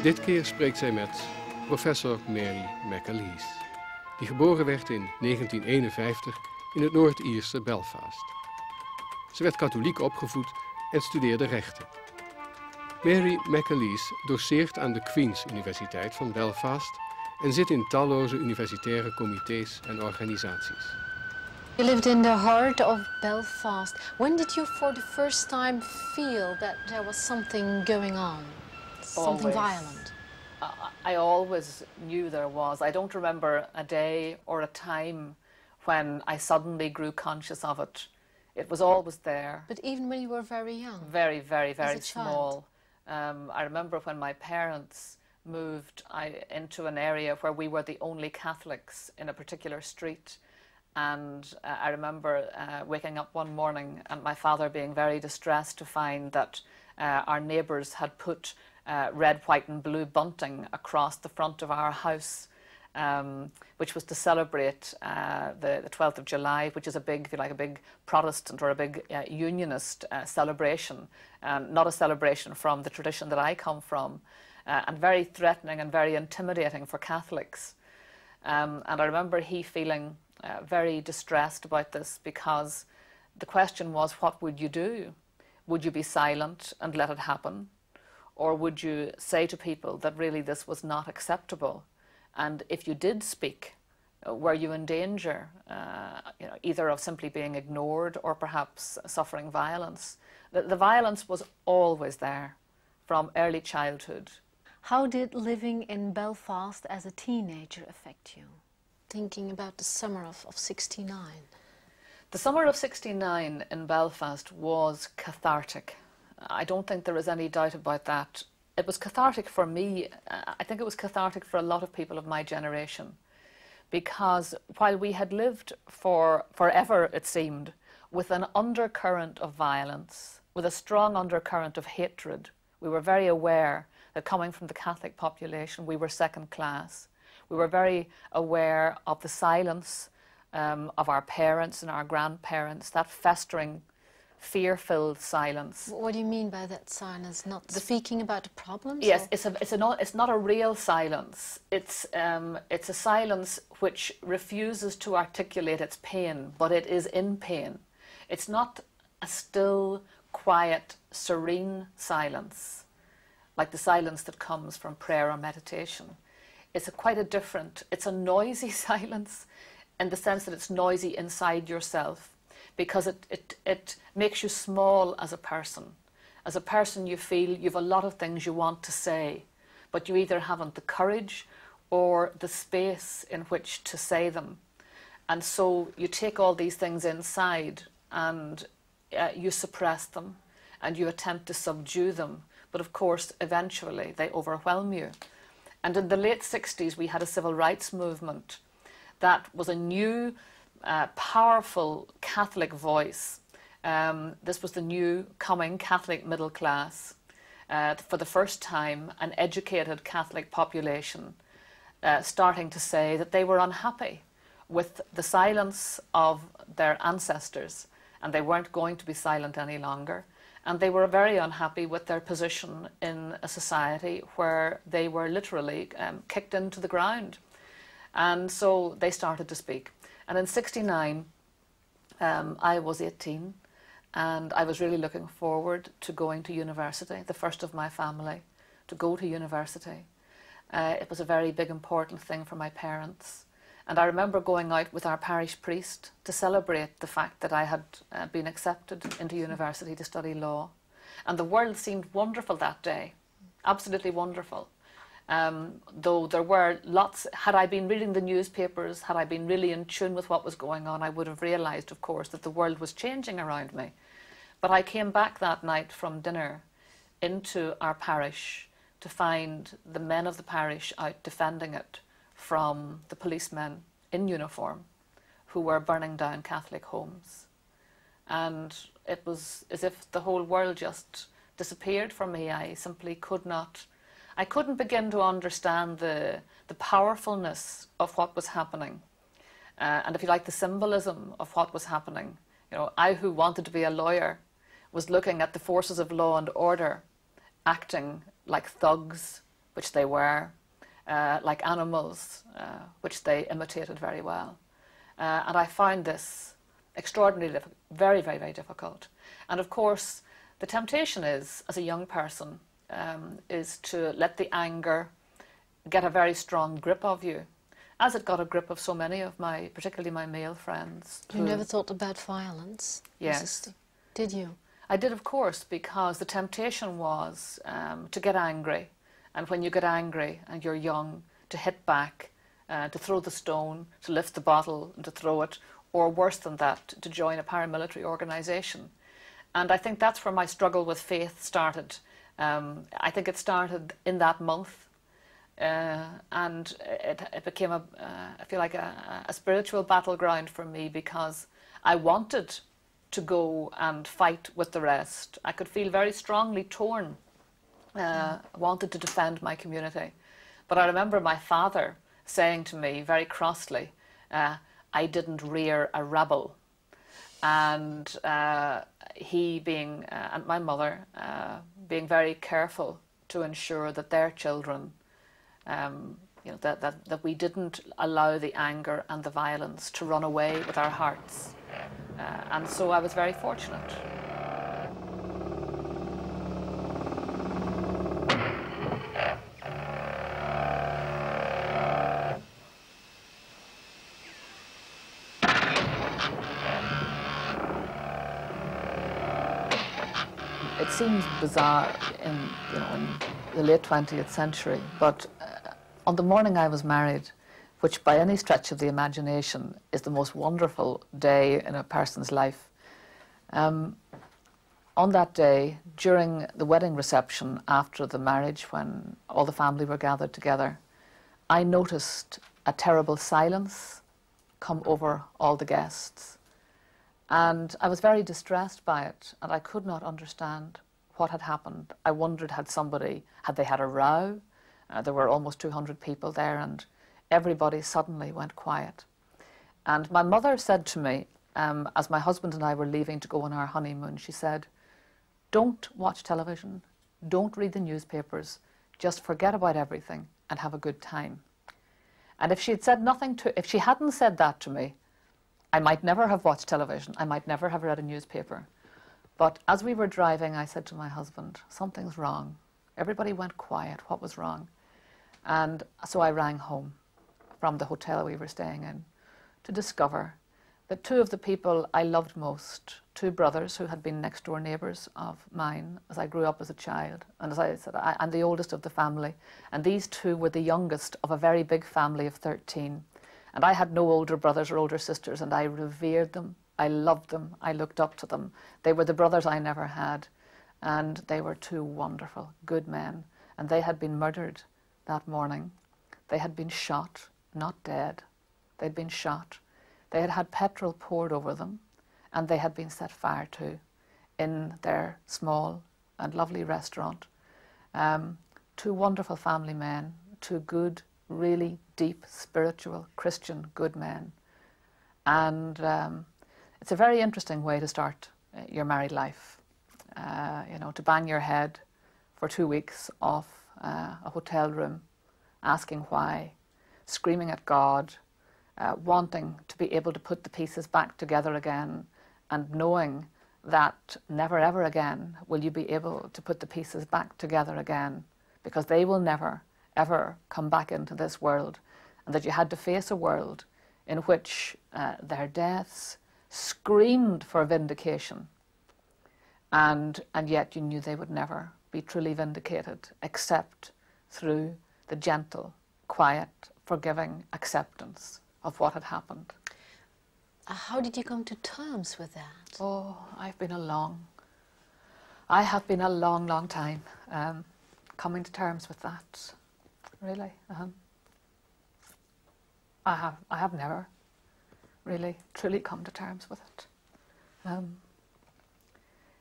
Dit keer spreekt zij met professor Mary McAleese, die geboren werd in 1951 in het Noord-Ierse Belfast. Ze werd katholiek opgevoed en studeerde rechten. Mary McAleese doceert aan de Queen's Universiteit van Belfast en zit in talloze universitaire comité's en organisaties. You lived in the heart of Belfast. When did you for the first time feel that there was something going on? Something violent? I always knew there was. I don't remember a day or a time when I suddenly grew conscious of it. It was always there. But even when you were very young? Very, very, very small. I remember when my parents moved into an area where we were the only Catholics in a particular street. And I remember waking up one morning and my father being very distressed to find that our neighbours had put red, white and blue bunting across the front of our house, which was to celebrate the 12th of July, which is a big, if you like, a big Protestant or a big Unionist celebration, not a celebration from the tradition that I come from, and very threatening and very intimidating for Catholics. And I remember he feeling very distressed about this, because the question was, what would you do? Would you be silent and let it happen? Or would you say to people that really this was not acceptable? And if you did speak, were you in danger, either of simply being ignored or perhaps suffering violence? The violence was always there from early childhood. How did living in Belfast as a teenager affect you? Thinking about the summer of 69. The summer of 69 in Belfast was cathartic. I don't think there is any doubt about that. It was cathartic for me. I think it was cathartic for a lot of people of my generation, because while we had lived forever, it seemed, with an undercurrent of violence, with a strong undercurrent of hatred, we were very aware that coming from the Catholic population, we were second class. We were very aware of the silence of our parents and our grandparents, that festering, fear-filled silence. What do you mean by that silence? Not speaking about the problems? Yes, it's not a real silence. It's a silence which refuses to articulate its pain, but it is in pain. It's not a still, quiet, serene silence, like the silence that comes from prayer or meditation. It's quite a different, it's a noisy silence, in the sense that it's noisy inside yourself, because it makes you small as a person. As a person, you feel you've a lot of things you want to say, but you either haven't the courage or the space in which to say them. And so you take all these things inside and you suppress them and you attempt to subdue them. But of course, eventually they overwhelm you. And in the late 60s, we had a civil rights movement that was a new, powerful Catholic voice. This was the new coming Catholic middle class. For the first time, an educated Catholic population starting to say that they were unhappy with the silence of their ancestors, and they weren't going to be silent any longer. And they were very unhappy with their position in a society where they were literally kicked into the ground. And so they started to speak. And in 69, I was 18, and I was really looking forward to going to university, the first of my family, to go to university. It was a very big, important thing for my parents. And I remember going out with our parish priest to celebrate the fact that I had been accepted into university to study law. And the world seemed wonderful that day, absolutely wonderful. Though there were lots, had I been reading the newspapers, had I been really in tune with what was going on, I would have realised, of course, that the world was changing around me. But I came back that night from dinner into our parish to find the men of the parish out defending it from the policemen in uniform who were burning down Catholic homes. And it was as if the whole world just disappeared for me. I simply I couldn't begin to understand the powerfulness of what was happening. And if you like, the symbolism of what was happening. You know, I who wanted to be a lawyer was looking at the forces of law and order acting like thugs which they were, like animals, which they imitated very well. And I found this extraordinarily very, very, very difficult. And of course, the temptation is, as a young person, is to let the anger get a very strong grip of you, as it got a grip of so many of my, particularly my male friends. You never thought about violence? Yes. Did you? I did, of course, because the temptation was to get angry. And when you get angry and you're young, to hit back, to throw the stone, to lift the bottle and to throw it, or worse than that, to join a paramilitary organisation. And I think that's where my struggle with faith started. I think it started in that month, and it became I feel like a spiritual battleground for me, because I wanted to go and fight with the rest. I could feel very strongly torn. I wanted to defend my community. But I remember my father saying to me very crossly, I didn't rear a rebel. And he being, and my mother, being very careful to ensure that their children, you know, that we didn't allow the anger and the violence to run away with our hearts. And so I was very fortunate. It seems bizarre in the late 20th century, but on the morning I was married, which by any stretch of the imagination is the most wonderful day in a person's life, on that day, during the wedding reception after the marriage, when all the family were gathered together, I noticed a terrible silence come over all the guests. And I was very distressed by it, and I could not understand what had happened. I wondered, had they had a row? There were almost 200 people there, and everybody suddenly went quiet. And my mother said to me, as my husband and I were leaving to go on our honeymoon, she said, "Don't watch television, don't read the newspapers, just forget about everything and have a good time." And if she hadn't said that to me, I might never have watched television, I might never have read a newspaper. But as we were driving, I said to my husband, "Something's wrong." Everybody went quiet. What was wrong? And so I rang home from the hotel we were staying in to discover that two of the people I loved most, two brothers who had been next door neighbours of mine as I grew up as a child, and as I said, I'm the oldest of the family, and these two were the youngest of a very big family of 13. And I had no older brothers or older sisters, and I revered them, I loved them, I looked up to them. They were the brothers I never had, and they were two wonderful, good men, and they had been murdered that morning. They had been shot, not dead. They'd been shot. They had had petrol poured over them, and they had been set fire to in their small and lovely restaurant. Two wonderful family men, two good, really deep, spiritual, Christian, good men. And it's a very interesting way to start your married life. You know, to bang your head for 2 weeks off a hotel room, asking why, screaming at God, wanting to be able to put the pieces back together again, and knowing that never ever again will you be able to put the pieces back together again, because they will never ever come back into this world, and that you had to face a world in which their deaths screamed for vindication, and yet you knew they would never be truly vindicated except through the gentle, quiet, forgiving acceptance of what had happened. How did you come to terms with that? Oh, I have been a long time coming to terms with that, really. I have never really truly come to terms with it.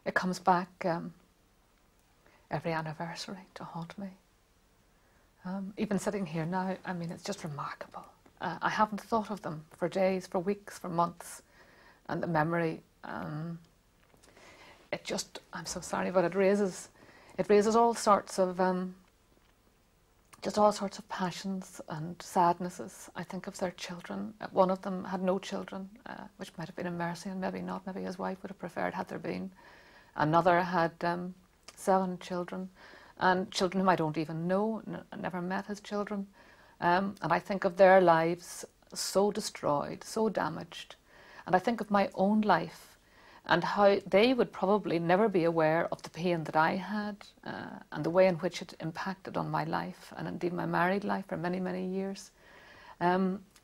It comes back every anniversary to haunt me. Even sitting here now, I mean, it's just remarkable. I haven't thought of them for days, for weeks, for months, and the memory, it just, I'm so sorry, but it raises all sorts of just all sorts of passions and sadnesses. I think of their children. One of them had no children, which might have been a mercy and maybe not. Maybe his wife would have preferred had there been. Another had 7 children, and children whom I don't even know, never met his children. And I think of their lives so destroyed, so damaged. And I think of my own life and how they would probably never be aware of the pain that I had and the way in which it impacted on my life and indeed my married life for many, many years.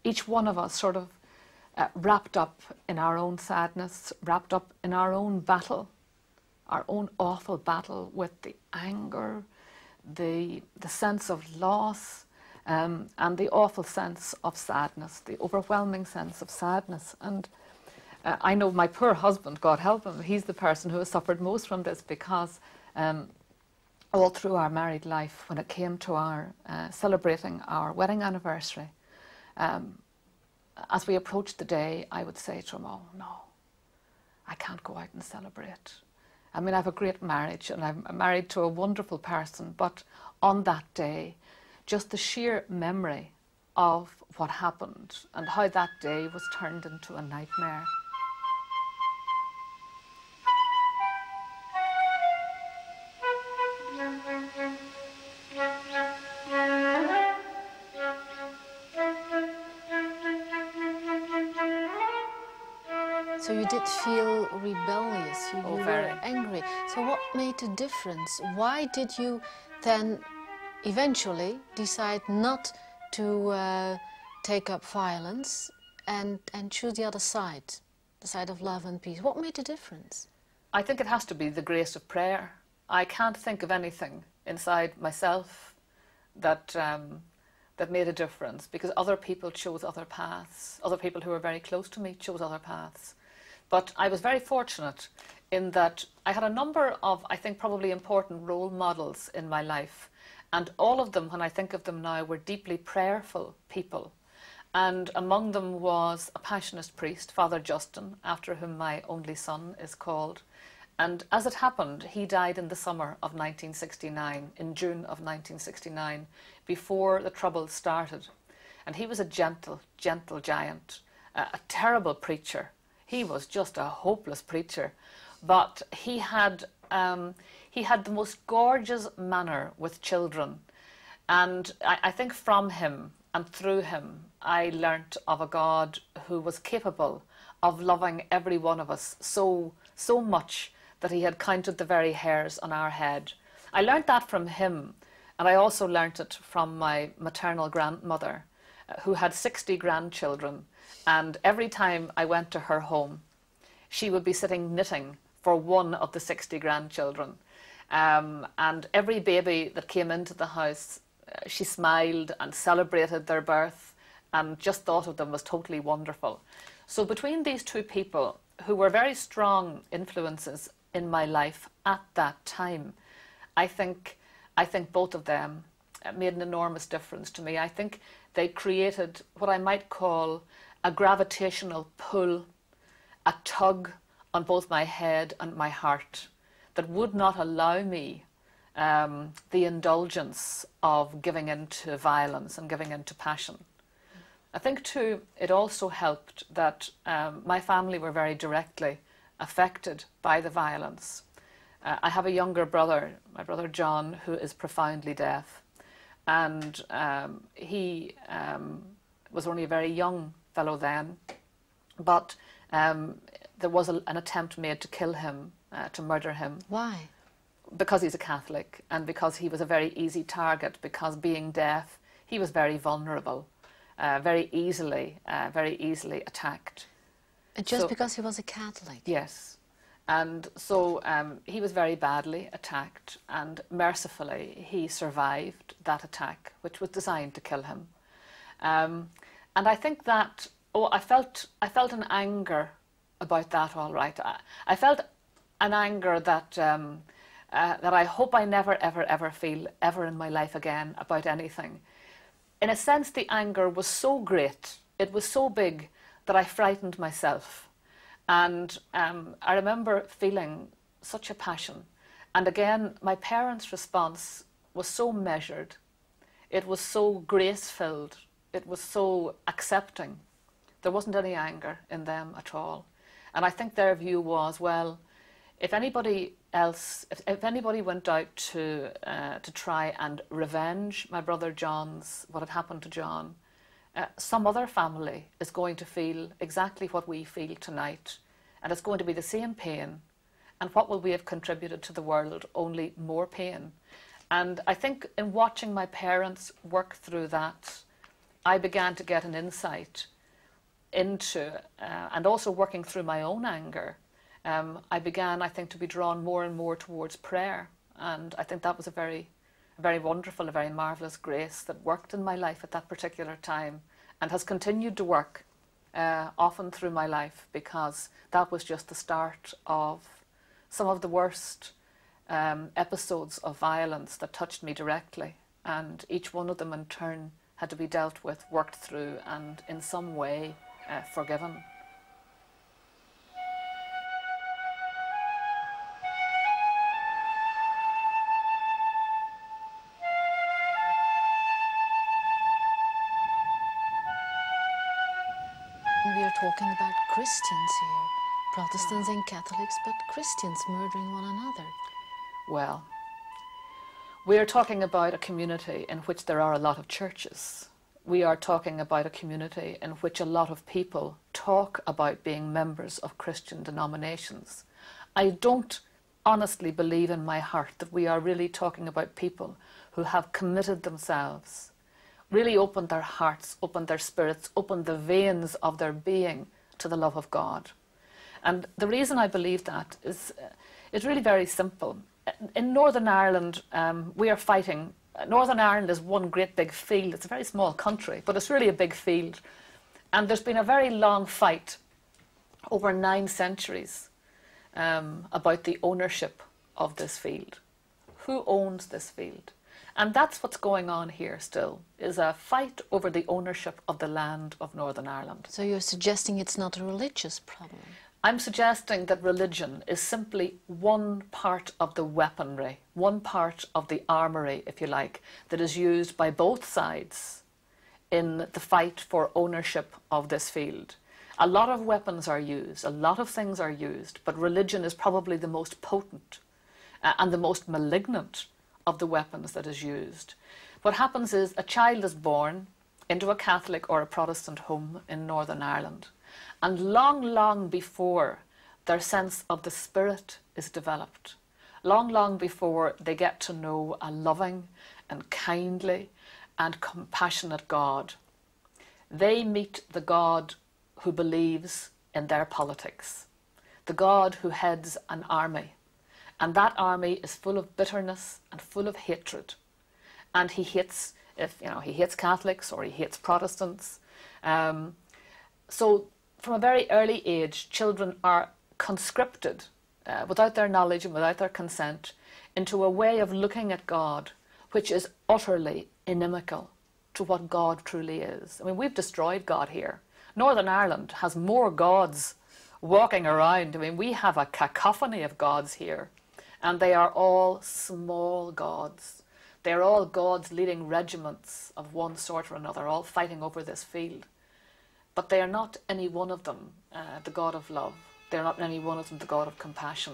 Each one of us sort of wrapped up in our own sadness, wrapped up in our own battle, our own awful battle with the anger, the sense of loss, and the awful sense of sadness, the overwhelming sense of sadness. And I know my poor husband, God help him, he's the person who has suffered most from this, because all through our married life, when it came to our celebrating our wedding anniversary, as we approached the day, I would say to him, oh no, I can't go out and celebrate. I mean, I have a great marriage and I'm married to a wonderful person, but on that day, just the sheer memory of what happened and how that day was turned into a nightmare. So you did feel rebellious, you were very. angry. So what made the difference? Why did you then eventually decide not to take up violence and choose the other side, the side of love and peace? What made the difference? I think it has to be the grace of prayer. I can't think of anything inside myself that that made a difference, because other people chose other paths. Other people who were very close to me chose other paths. But I was very fortunate in that I had a number of, I think, probably important role models in my life. And all of them, when I think of them now, were deeply prayerful people. And among them was a Passionist priest, Father Justin, after whom my only son is called. And as it happened, he died in the summer of 1969, in June of 1969, before the Troubles started. And he was a gentle, gentle giant, a terrible preacher. He was just a hopeless preacher, but he had the most gorgeous manner with children. And I think from him and through him, I learnt of a God who was capable of loving every one of us so much that he had counted the very hairs on our head. I learnt that from him, and I also learnt it from my maternal grandmother, who had 60 grandchildren. And every time I went to her home, she would be sitting knitting for one of the 60 grandchildren. And every baby that came into the house, she smiled and celebrated their birth and just thought of them as totally wonderful. So between these two people, who were very strong influences in my life at that time, I think both of them made an enormous difference to me. I think they created what I might call a gravitational pull, a tug on both my head and my heart that would not allow me the indulgence of giving into violence and giving into passion. I think too, it also helped that my family were very directly affected by the violence. I have a younger brother, my brother John, who is profoundly deaf, and he was only a very young fellow then, but there was an attempt made to kill him, to murder him. Why? Because he's a Catholic and because he was a very easy target, because being deaf, he was very vulnerable, very easily attacked. Just because he was a Catholic? Yes. And so he was very badly attacked, and mercifully he survived that attack, which was designed to kill him. And I think that, I felt an anger about that, all right. I felt an anger that that I hope I never, ever feel ever in my life again about anything. In a sense, the anger was so great, it was so big, that I frightened myself. And I remember feeling such a passion. And again, my parents' response was so measured. It was so grace-filled. It was so accepting. There wasn't any anger in them at all. And I think their view was, well, if anybody else, if anybody went out to try and revenge my brother John's, what had happened to John, some other family is going to feel exactly what we feel tonight, and it's going to be the same pain. And what will we have contributed to the world? Only more pain. And I think in watching my parents work through that, I began to get an insight into, and also working through my own anger, I began, I think, to be drawn more and more towards prayer. And I think that was a very wonderful, a very marvellous grace that worked in my life at that particular time and has continued to work often through my life, because that was just the start of some of the worst episodes of violence that touched me directly. And each one of them in turn had to be dealt with, worked through, and in some way forgiven. We are talking about Christians here, Protestants and Catholics, but Christians murdering one another. Well, we are talking about a community in which there are a lot of churches. We are talking about a community in which a lot of people talk about being members of Christian denominations. I don't honestly believe in my heart that we are really talking about people who have committed themselves, really opened their hearts, opened their spirits, opened the veins of their being to the love of God. And the reason I believe that is really very simple. In Northern Ireland, we are fighting. Northern Ireland is one great big field. It's a very small country, but it's really a big field. And there's been a very long fight over 9 centuries about the ownership of this field. Who owns this field? And that's what's going on here still, is a fight over the ownership of the land of Northern Ireland. So you're suggesting it's not a religious problem? I'm suggesting that religion is simply one part of the weaponry, one part of the armoury, if you like, that is used by both sides in the fight for ownership of this field. A lot of weapons are used, a lot of things are used, but religion is probably the most potent and the most malignant of the weapons that is used. What happens is a child is born into a Catholic or a Protestant home in Northern Ireland, and long before their sense of the Spirit is developed, long before they get to know a loving and kindly and compassionate God, they meet the God who believes in their politics, the God who heads an army. And that army is full of bitterness and full of hatred. And he hates, he hates Catholics or he hates Protestants. So from a very early age, children are conscripted, without their knowledge and without their consent, into a way of looking at God which is utterly inimical to what God truly is. I mean, we've destroyed God here. Northern Ireland has more gods walking around. I mean, we have a cacophony of gods here. And they are all small gods. They are all gods leading regiments of one sort or another, all fighting over this field. But they are not any one of them the God of love. They are not any one of them the God of compassion.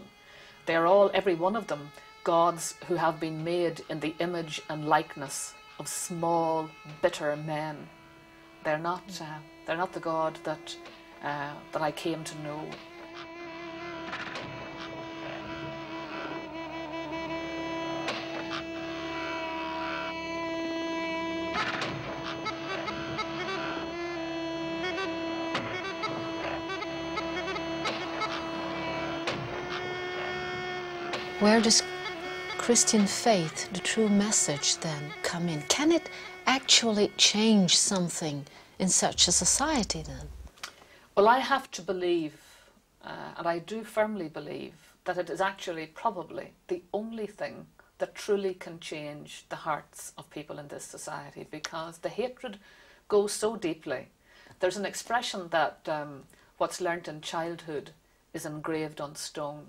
They are all, every one of them, gods who have been made in the image and likeness of small, bitter men. They're not the God that I came to know. Where does Christian faith, the true message, then come in? Can it actually change something in such a society then? Well, I have to believe, and I do firmly believe, that it is actually probably the only thing that truly can change the hearts of people in this society, because the hatred goes so deeply. There's an expression that what's learnt in childhood is engraved on stone.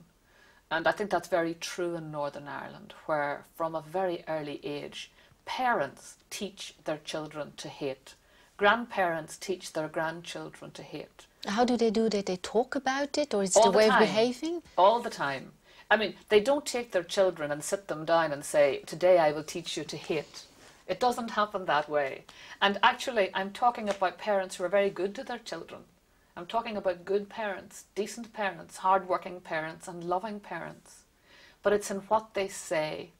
And I think that's very true in Northern Ireland, where from a very early age, Parents teach their children to hate. Grandparents teach their grandchildren to hate. How do? They talk about it, or is it a way of behaving? All the time. I mean, they don't take their children and sit them down and say, today I will teach you to hate. It doesn't happen that way. And actually, I'm talking about parents who are very good to their children. I'm talking about good parents, decent parents, hard-working parents and loving parents. But it's in what they say.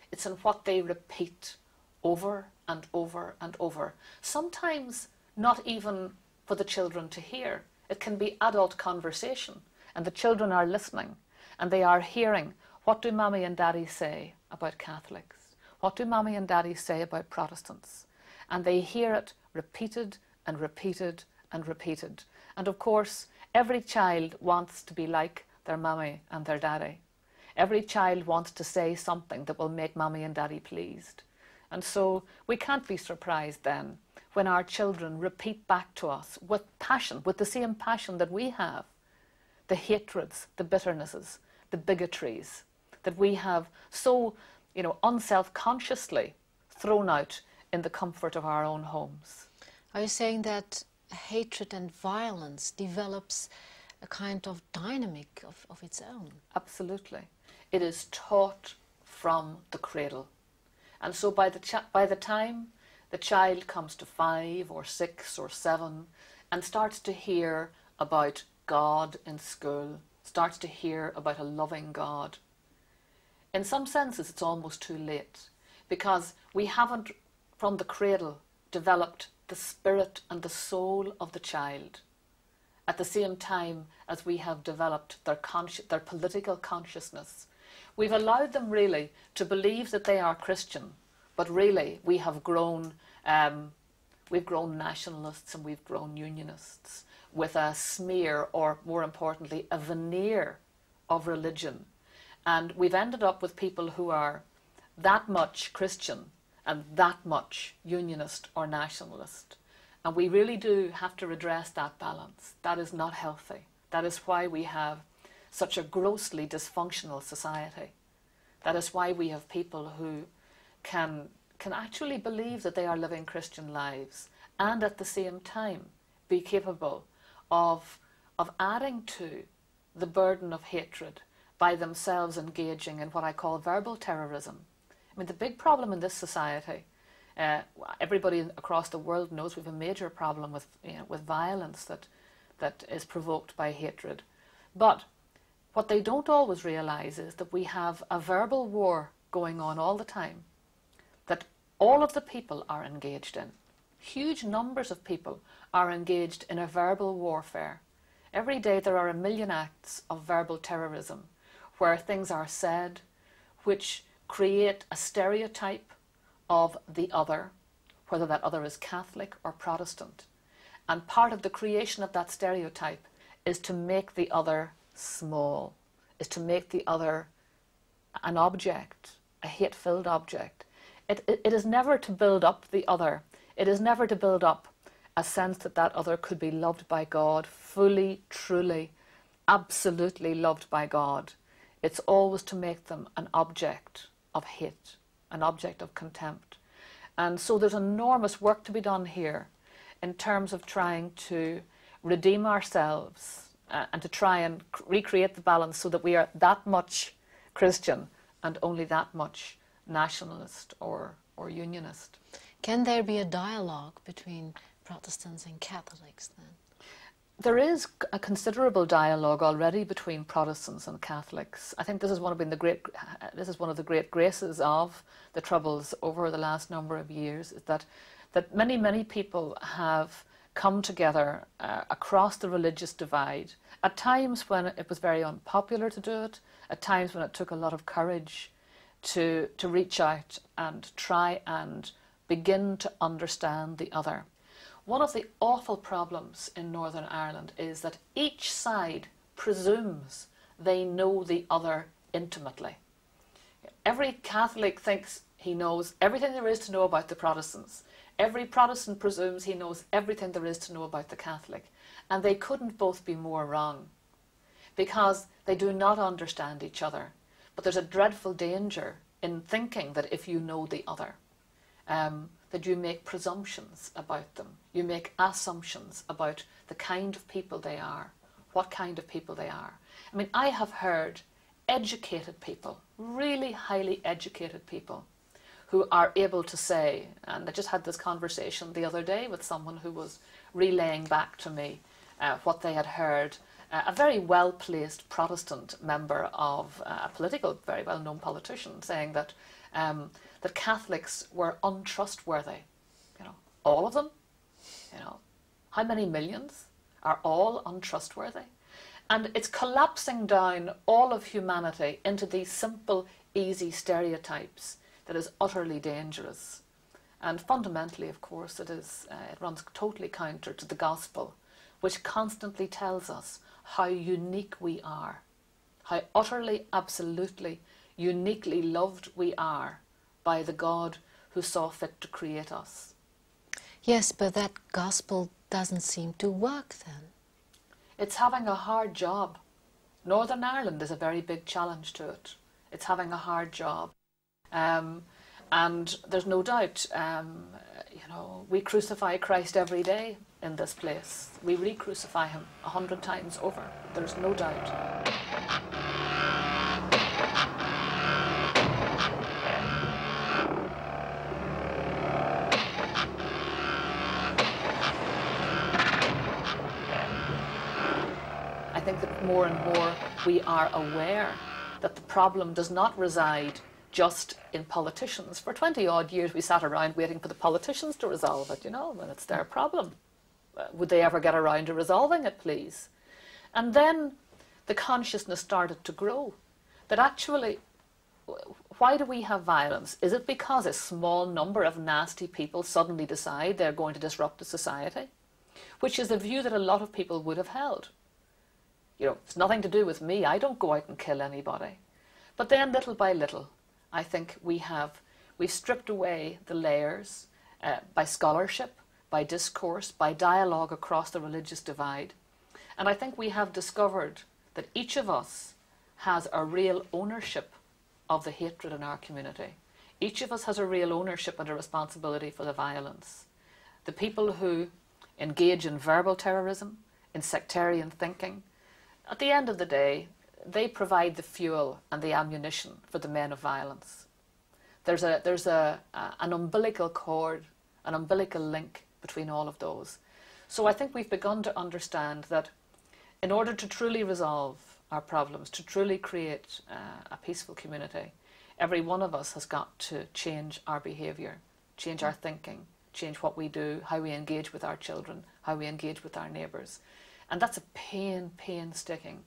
It's in what they repeat over and over and over. Sometimes not even for the children to hear. It can be adult conversation, and the children are listening, and they are hearing, what do Mommy and Daddy say about Catholics? What do Mommy and Daddy say about Protestants? And they hear it repeated and repeated and repeated. And of course, every child wants to be like their Mommy and their Daddy. Every child wants to say something that will make Mommy and Daddy pleased. And so we can't be surprised then when our children repeat back to us with passion, with the same passion that we have, the hatreds, the bitternesses, the bigotries that we have so, unself-consciously thrown out in the comfort of our own homes. Are you saying that hatred and violence develops a kind of dynamic of its own? Absolutely. It is taught from the cradle. And so by the time the child comes to 5 or 6 or 7 and starts to hear about God in school, starts to hear about a loving God, in some senses it's almost too late, because we haven't from the cradle developed the spirit and the soul of the child at the same time as we have developed their political consciousness. We've allowed them really to believe that they are Christian, but really we have grown, we've grown nationalists and we've grown unionists with a smear, or more importantly, a veneer of religion. And we've ended up with people who are that much Christian and that much unionist or nationalist. And we really do have to redress that balance. That is not healthy. That is why we have such a grossly dysfunctional society. That is why we have people who can actually believe that they are living Christian lives and at the same time be capable of adding to the burden of hatred by themselves engaging in what I call verbal terrorism. I mean, the big problem in this society, everybody across the world knows we have a major problem with violence that is provoked by hatred. But what they don't always realise is that we have a verbal war going on all the time, that all of the people are engaged in. Huge numbers of people are engaged in a verbal warfare. Every day there are 1 million acts of verbal terrorism where things are said which create a stereotype of the other, whether that other is Catholic or Protestant. And part of the creation of that stereotype is to make the other small, is to make the other an object, a hate-filled object. It is never to build up the other. It is never to build up a sense that that other could be loved by God, fully, truly, absolutely loved by God. It's always to make them an object of hate, an object of contempt. And so there's enormous work to be done here in terms of trying to redeem ourselves and to try and recreate the balance so that we are that much Christian and only that much nationalist or unionist. Can there be a dialogue between Protestants and Catholics then? There is a considerable dialogue already between Protestants and Catholics. I think this is one of the great graces of the Troubles over the last number of years, is that many people have come together across the religious divide, at times when it was very unpopular to do it, at times when it took a lot of courage to reach out and try and begin to understand the other. One of the awful problems in Northern Ireland is that each side presumes they know the other intimately. Every Catholic thinks he knows everything there is to know about the Protestants. Every Protestant presumes he knows everything there is to know about the Catholic. And they couldn't both be more wrong, because they do not understand each other. But there's a dreadful danger in thinking that if you know the other, that you make presumptions about them. You make assumptions about the kind of people they are, what kind of people they are. I mean, I have heard educated people, really highly educated people, who are able to say, and I just had this conversation the other day with someone who was relaying back to me what they had heard, a very well-placed Protestant member of a political, very well-known politician, saying that that Catholics were untrustworthy. You know, all of them. You know, how many millions are all untrustworthy? And it's collapsing down all of humanity into these simple, easy stereotypes that is utterly dangerous. And fundamentally, of course, it runs totally counter to the gospel, which constantly tells us how unique we are, how utterly, absolutely, uniquely loved we are by the God who saw fit to create us. Yes, but that gospel doesn't seem to work then. It's having a hard job. Northern Ireland is a very big challenge to it. It's having a hard job. And there's no doubt, you know, we crucify Christ every day in this place. We re-crucify him 100 times over. There's no doubt. I think that more and more we are aware that the problem does not reside just in politicians. For 20 odd years we sat around waiting for the politicians to resolve it, you know, when it's their problem. Would they ever get around to resolving it, please? And then the consciousness started to grow that actually, why do we have violence? Is it because a small number of nasty people suddenly decide they're going to disrupt the society? Which is a view that a lot of people would have held. You know, it's nothing to do with me. I don't go out and kill anybody. But then little by little, I think we've stripped away the layers by scholarship, by discourse, by dialogue across the religious divide. And I think we have discovered that each of us has a real ownership of the hatred in our community. Each of us has a real ownership and a responsibility for the violence. The people who engage in verbal terrorism, in sectarian thinking, at the end of the day, they provide the fuel and the ammunition for the men of violence. There's an umbilical cord, an umbilical link between all of those. So I think we've begun to understand that in order to truly resolve our problems, to truly create a peaceful community, every one of us has got to change our behaviour, change our thinking, change what we do, how we engage with our children, how we engage with our neighbours. And that's a painstaking,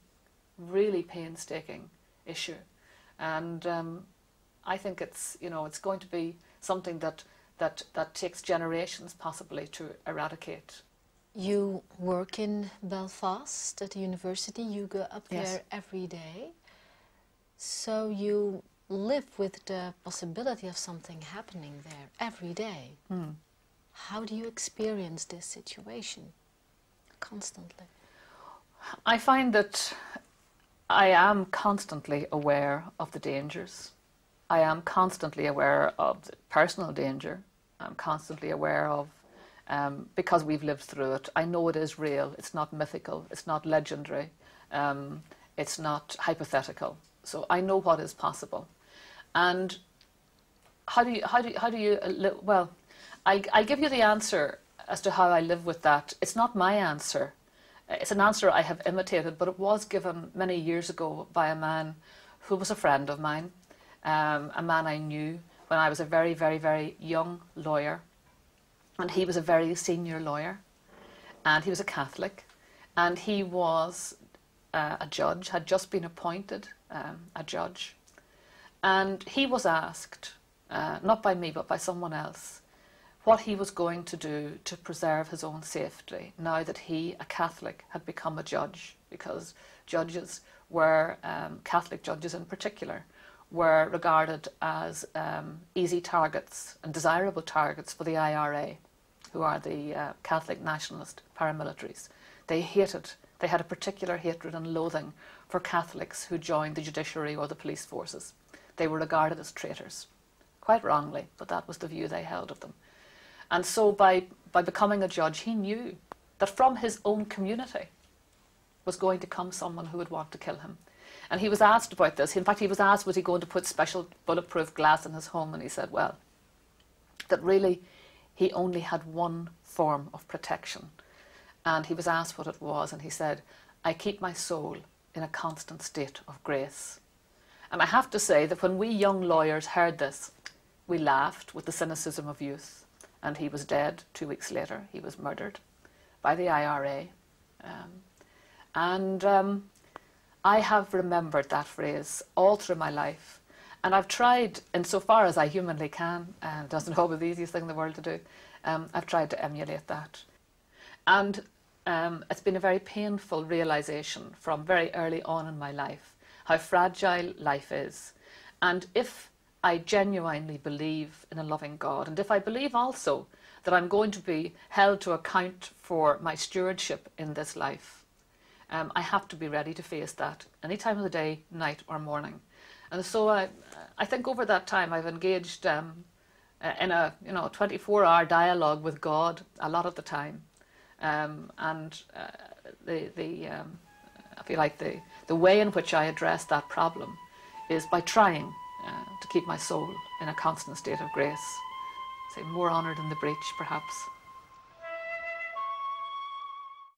really painstaking issue. And I think it's, you know, it's going to be something that takes generations possibly to eradicate. You work in Belfast at the university. You go up there every day. So you live with the possibility of something happening there every day. Mm. How do you experience this situation constantly? I find that I am constantly aware of the dangers. I am constantly aware of the personal danger. I'm constantly aware of, because we've lived through it, I know it is real. It's not mythical. It's not legendary. It's not hypothetical. So I know what is possible. And how do you live? Well, I'll give you the answer as to how I live with that. It's not my answer. It's an answer I have imitated, but it was given many years ago by a man who was a friend of mine, a man I knew when I was a very, very, very young lawyer. And he was a very senior lawyer, and he was a Catholic, and he was a judge, had just been appointed a judge. And he was asked, not by me, but by someone else, what he was going to do to preserve his own safety now that he, a Catholic, had become a judge, because judges were, Catholic judges in particular, were regarded as easy targets and desirable targets for the IRA, who are the Catholic nationalist paramilitaries. They had a particular hatred and loathing for Catholics who joined the judiciary or the police forces. They were regarded as traitors, quite wrongly, but that was the view they held of them. And so by becoming a judge, he knew that from his own community was going to come someone who would want to kill him. And he was asked about this. In fact, he was asked, was he going to put special bulletproof glass in his home? And he said, well, that really he only had one form of protection. And he was asked what it was, and he said, I keep my soul in a constant state of grace. And I have to say that when we young lawyers heard this, we laughed with the cynicism of youth. And he was dead 2 weeks later. He was murdered by the IRA. I have remembered that phrase all through my life. And I've tried, insofar as I humanly can, and it doesn't always be the easiest thing in the world to do, I've tried to emulate that. And it's been a very painful realisation from very early on in my life how fragile life is. And if I genuinely believe in a loving God, and if I believe also that I'm going to be held to account for my stewardship in this life, I have to be ready to face that any time of the day, night or morning. And so I think over that time I've engaged in a 24-hour dialogue with God a lot of the time. I feel like the way in which I address that problem is by trying to keep my soul in a constant state of grace. Say, more honoured in the breach, perhaps.